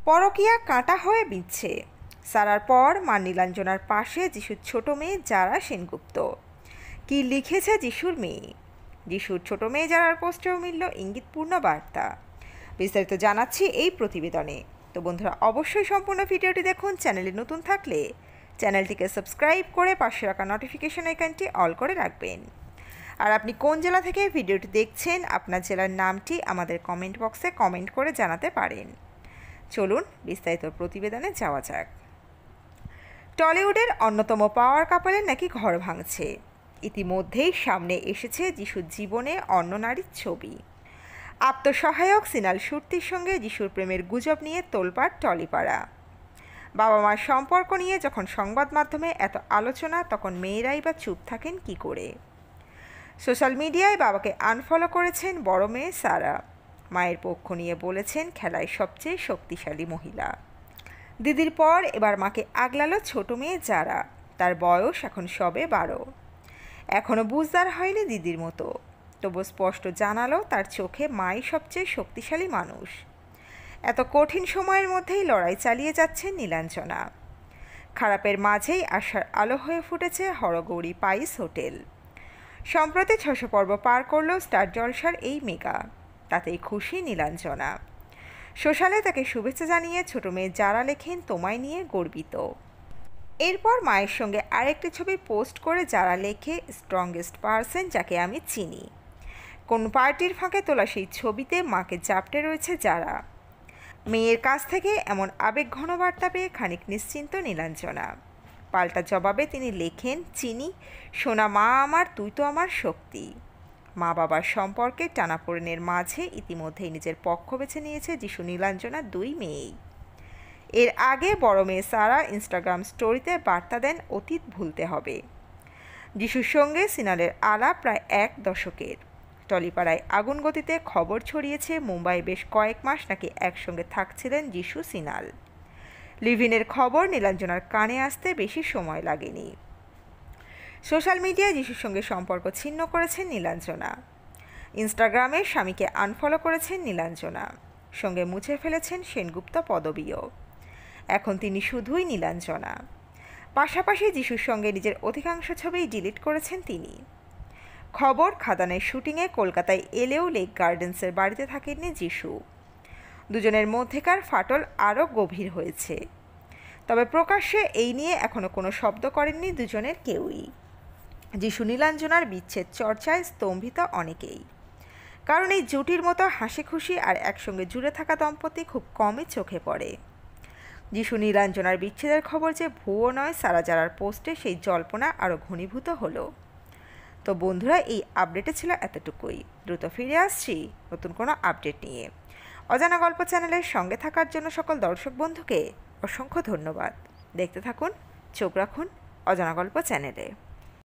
পরকীয়া কাঁটা হয়ে বিঁধছে। সারার পর মা নীলাঞ্জনার পাশে যিশুর ছোট মেয়ে যারা সেনগুপ্ত। কি লিখেছে যিশুর মেয়ে? যিশুর ছোট মেয়ে যারার পোস্টেও মিলল ইঙ্গিতপূর্ণ বার্তা। বিস্তারিত জানাচ্ছি এই প্রতিবেদনে। তো বন্ধুরা, অবশ্যই সম্পূর্ণ ভিডিওটি দেখুন। চ্যানেলে নতুন থাকলে চ্যানেলটিকে সাবস্ক্রাইব করে পাশে রাখা নোটিফিকেশন আইকনটি অল করে রাখবেন। আর আপনি কোন জেলা থেকে ভিডিওটি দেখছেন, আপনার জেলার নামটি আমাদের কমেন্ট বক্সে কমেন্ট করে জানাতে পারেন। চলুন বিস্তারিত প্রতিবেদনে যাওয়া যাক। টলিউডের অন্যতম পাওয়ার কাপলের নাকি ঘর ভাঙছে। ইতিমধ্যেই সামনে এসেছে যিশুর জীবনে অন্য নারীর ছবি। আত্মসহায়ক সিনাল সুরতির সঙ্গে যিশুর প্রেমের গুজব নিয়ে তোলপাড় টলিপাড়া। বাবা মার সম্পর্ক নিয়ে যখন সংবাদ মাধ্যমে এত আলোচনা, তখন মেয়েরাই বা চুপ থাকেন কি করে? সোশ্যাল মিডিয়ায় বাবাকে আনফলো করেছেন বড় মেয়ে সারা। মায়ের পক্ষ নিয়ে বলেছেন খেলায় সবচেয়ে শক্তিশালী মহিলা। দিদির পর এবার মাকে আগলালো ছোট মেয়ে যারা। তার বয়স এখন সবে 12। এখনও বুঝদার হয়নি দিদির মতো, তবু স্পষ্ট জানালো তার চোখে মাই সবচেয়ে শক্তিশালী মানুষ। এত কঠিন সময়ের মধ্যেই লড়াই চালিয়ে যাচ্ছেন নীলাঞ্জনা। খারাপের মাঝেই আশার আলো হয়ে ফুটেছে হরগৌরী পাইস হোটেল। সম্প্রতি 600 পর্ব পার করল স্টার জলসার এই মেগা। তাতেই খুশি নীলাঞ্জনা। সোশ্যালে তাকে শুভেচ্ছা জানিয়ে ছোট মেয়ে যারা লেখেন তোমায় নিয়ে গর্বিত। এরপর মায়ের সঙ্গে আরেকটি ছবি পোস্ট করে যারা লেখে স্ট্রংগেস্ট পারসন যাকে আমি চিনি। কোন পার্টির ফাঁকে তোলা সেই ছবিতে মাকে জাপটে রয়েছে যারা। মেয়ের কাছ থেকে এমন আবেগঘন বার্তা পেয়ে খানিক নিশ্চিন্ত নীলাঞ্জনা। পাল্টা জবাবে তিনি লেখেন, চিনি সোনা মা আমার, তুই তো আমার শক্তি। মা বাবার সম্পর্কে টানাপোড়েনের মাঝে ইতিমধ্যেই নিজের পক্ষ বেছে নিয়েছে যিশু নীলাঞ্জনা দুই মেয়েই। এর আগে বড় মেয়ে সারা ইনস্টাগ্রাম স্টোরিতে বার্তা দেন অতীত ভুলতে হবে। যিশুর সঙ্গে সিনালের আলাপ প্রায় 1 দশকের। টলিপাড়ায় আগুন গতিতে খবর ছড়িয়েছে মুম্বাই বেশ কয়েক মাস নাকি একসঙ্গে থাকছিলেন যিশু সিনাল। লিভিনের খবর নীলাঞ্জনার কানে আসতে বেশি সময় লাগেনি। সোশ্যাল মিডিয়ায় যিশুর সঙ্গে সম্পর্ক ছিন্ন করেছেন নীলাঞ্জনা। ইনস্টাগ্রামে স্বামীকে আনফলো করেছেন নীলাঞ্জনা। সঙ্গে মুছে ফেলেছেন সেনগুপ্ত পদবীও। এখন তিনি শুধুই নীলাঞ্জনা। পাশাপাশি যিশুর সঙ্গে নিজের অধিকাংশ ছবি ডিলিট করেছেন তিনি। খবর, খাদানের শুটিংয়ে কলকাতায় এলেও লেক গার্ডেন্সের বাড়িতে থাকেননি যিশু। দুজনের মধ্যেকার ফাটল আরও গভীর হয়েছে। তবে প্রকাশ্যে এই নিয়ে এখনও কোনো শব্দ করেননি দুজনের কেউই। যিশু নীলাঞ্জনার বিচ্ছেদ চর্চায় স্তম্ভিত অনেকেই। কারণ এই জুটির মতো হাসি খুশি আর একসঙ্গে জুড়ে থাকা দম্পতি খুব কমই চোখে পড়ে। যিশু নীলাঞ্জনার বিচ্ছেদের খবর যে ভুয়ো নয়, সারা যারার পোস্টে সেই জল্পনা আরও ঘনীভূত হলো। তো বন্ধুরা, এই আপডেটে ছিল এতটুকুই। দ্রুত ফিরে আসছি নতুন কোনো আপডেট নিয়ে। অজানা গল্প চ্যানেলের সঙ্গে থাকার জন্য সকল দর্শক বন্ধুকে অসংখ্য ধন্যবাদ। দেখতে থাকুন, চোখ রাখুন অজানা গল্প চ্যানেলে।